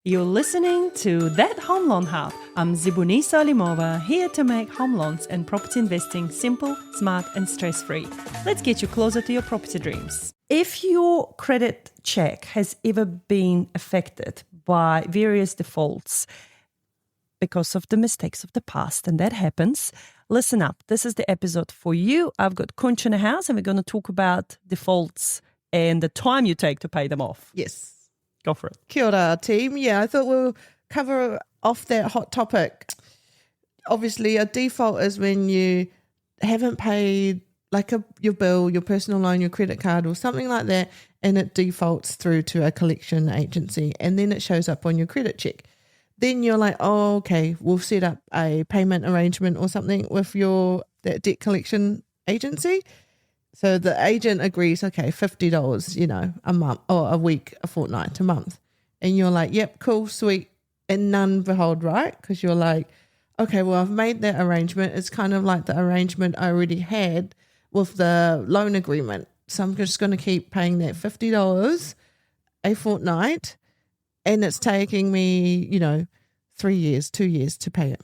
You're listening to That Home Loan Hub. I'm Zibuni Salimova, here to make home loans and property investing simple, smart, and stress-free. Let's get you closer to your property dreams. If your credit check has ever been affected by various defaults because of the mistakes of the past, and that happens, listen up. This is the episode for you. I've got Kunch in the house, and we're going to talk about defaults and the time you take to pay them off. Yes. Go for it. Kia ora, team. Yeah, I thought we'll cover off that hot topic. Obviously, a default is when you haven't paid like your bill, your personal loan, your credit card or something like that, and it defaults through to a collection agency, and then it shows up on your credit check. Then you're like, oh, okay, we'll set up a payment arrangement or something with that debt collection agency. So the agent agrees, okay, $50, a month or a week, a fortnight, a month. And you're like, yep, cool, sweet. And none behold, right? Because you're like, okay, well, I've made that arrangement. It's kind of like the arrangement I already had with the loan agreement. So I'm just going to keep paying that $50 a fortnight. And it's taking me, 3 years, 2 years to pay it.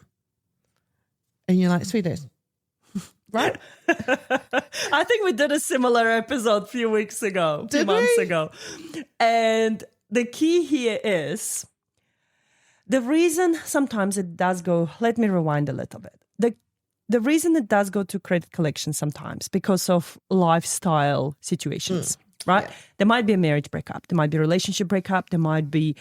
And you're like, sweet as. Right? I think we did a similar episode a few months ago. And the key here is the reason sometimes it does go, let me rewind a little bit. The reason it does go to credit collection sometimes because of lifestyle situations, right? Yeah. There might be a marriage breakup. There might be a relationship breakup. There might be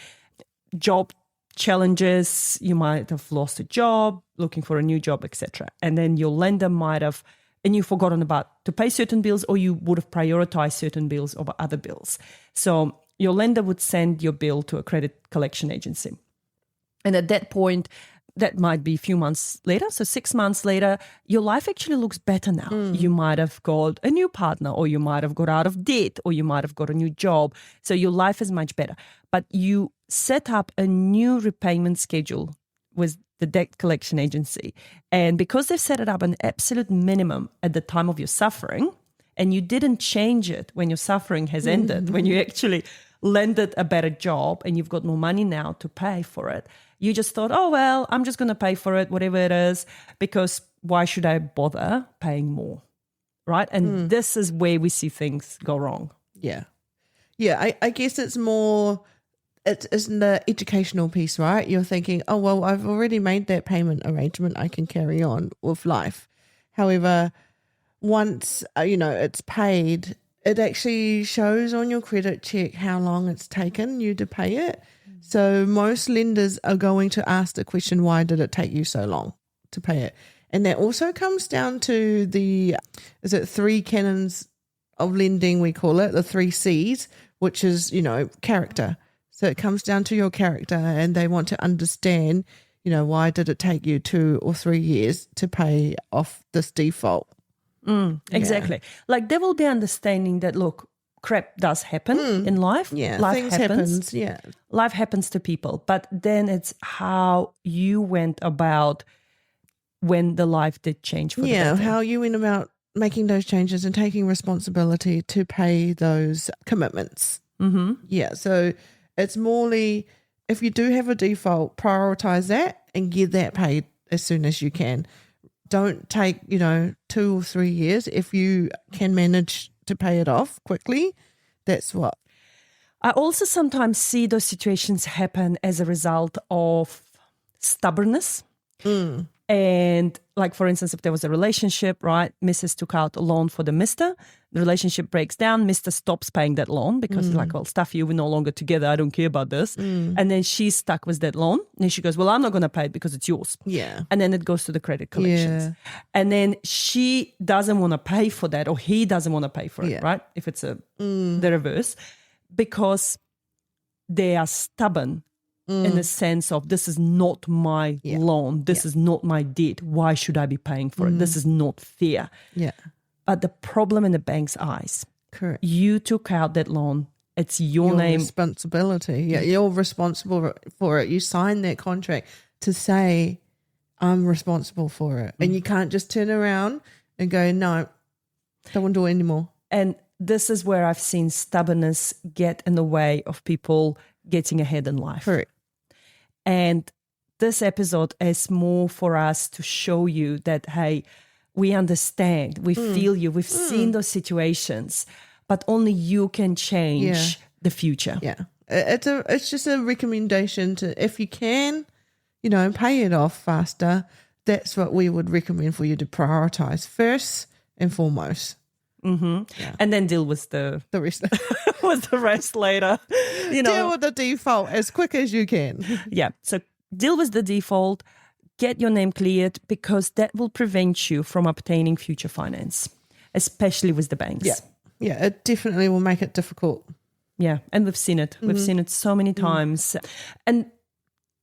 job challenges. You might have lost a job, looking for a new job, etc. And then your lender might have, and you've forgotten to pay certain bills, or you would have prioritized certain bills over other bills. So your lender would send your bill to a credit collection agency. And at that point, that might be a few months later, so 6 months later, your life actually looks better now. You might have got a new partner, or you might have got out of debt, or you might have got a new job. So your life is much better. But you set up a new repayment schedule with the debt collection agency. And because they've set it up an absolute minimum at the time of your suffering, and you didn't change it when your suffering has ended, when you actually landed a better job and you've got more money now to pay for it, you just thought, oh, well, I'm just going to pay for it, whatever it is, because why should I bother paying more, right? And this is where we see things go wrong. Yeah. Yeah, I guess it's more, it's in the educational piece, right? You're thinking, oh, well, I've already made that payment arrangement. I can carry on with life. However, once, it's paid, it actually shows on your credit check how long it's taken you to pay it. So most lenders are going to ask the question, why did it take you so long to pay it? And that also comes down to is it 3 canons of lending, we call it, the 3 C's, which is, character. So it comes down to your character, and they want to understand, why did it take you 2 or 3 years to pay off this default? Exactly. Yeah. Like there will be understanding that, look, crap does happen in life. Yeah, life things happens. Yeah, life happens to people. But then it's how you went about when the life did change for the better. How you went about making those changes and taking responsibility to pay those commitments. Mm-hmm. Yeah, so it's morely, if you do have a default, prioritize that and get that paid as soon as you can. Don't take, 2 or 3 years. If you can manage to pay it off quickly, that's what. I also sometimes see those situations happen as a result of stubbornness. And like, for instance, if there was a relationship, right, Mrs. took out a loan for the Mr., the relationship breaks down, Mr. stops paying that loan because he's like, well, stuff you, we're no longer together, I don't care about this. And then she's stuck with that loan. And she goes, well, I'm not going to pay it because it's yours. Yeah. And then it goes to the credit collections. Yeah. And then she doesn't want to pay for that, or he doesn't want to pay for it, right? If it's the reverse, because they are stubborn. In the sense of, this is not my loan. This is not my debt. Why should I be paying for it? This is not fair. Yeah. But the problem in the bank's eyes, correct. You took out that loan. It's your name. Responsibility. Yeah, you're responsible for it. You signed that contract to say, I'm responsible for it. And you can't just turn around and go, no, don't want to do it anymore. And this is where I've seen stubbornness get in the way of people getting ahead in life. Correct. And this episode is more for us to show you that, hey, we understand, we feel you, we've seen those situations, but only you can change the future. Yeah. It's just a recommendation to, if you can, pay it off faster. That's what we would recommend for you to prioritize first and foremost. Mm-hmm. Yeah. And then deal with the rest. with the rest later. Deal with the default as quick as you can. Yeah. So deal with the default, get your name cleared, because that will prevent you from obtaining future finance, especially with the banks. Yeah, it definitely will make it difficult. Yeah, and we've seen it. We've seen it so many times. And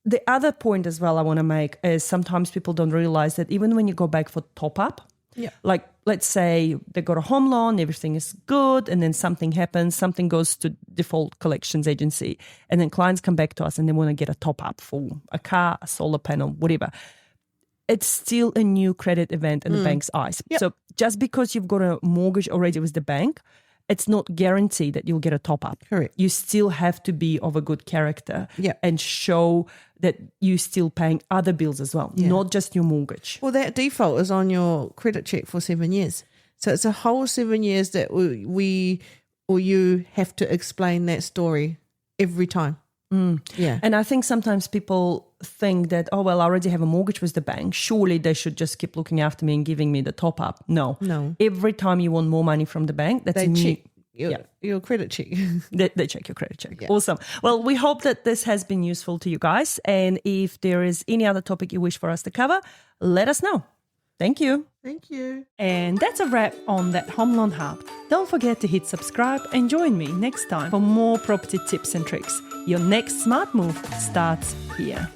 the other point as well I want to make is sometimes people don't realize that even when you go back for top up, like let's say they got a home loan, everything is good, and then something happens, something goes to default collections agency, and then clients come back to us and they want to get a top up for a car, a solar panel, whatever. It's still a new credit event in the bank's eyes. Yep. So just because you've got a mortgage already with the bank, it's not guaranteed that you'll get a top up. Correct. You still have to be of a good character Yeah. and show that you're still paying other bills as well, not just your mortgage. Well, that default is on your credit check for 7 years. So it's a whole 7 years that we or you have to explain that story every time. Yeah. And I think sometimes people think that, oh, well, I already have a mortgage with the bank. Surely they should just keep looking after me and giving me the top up. No. Every time you want more money from the bank, that's They a new... check your credit check. They check your credit check. Yeah. Awesome. Well, we hope that this has been useful to you guys. And if there is any other topic you wish for us to cover, let us know. Thank you. Thank you. And that's a wrap on that Home Loan Hub. Don't forget to hit subscribe and join me next time for more property tips and tricks. Your next smart move starts here.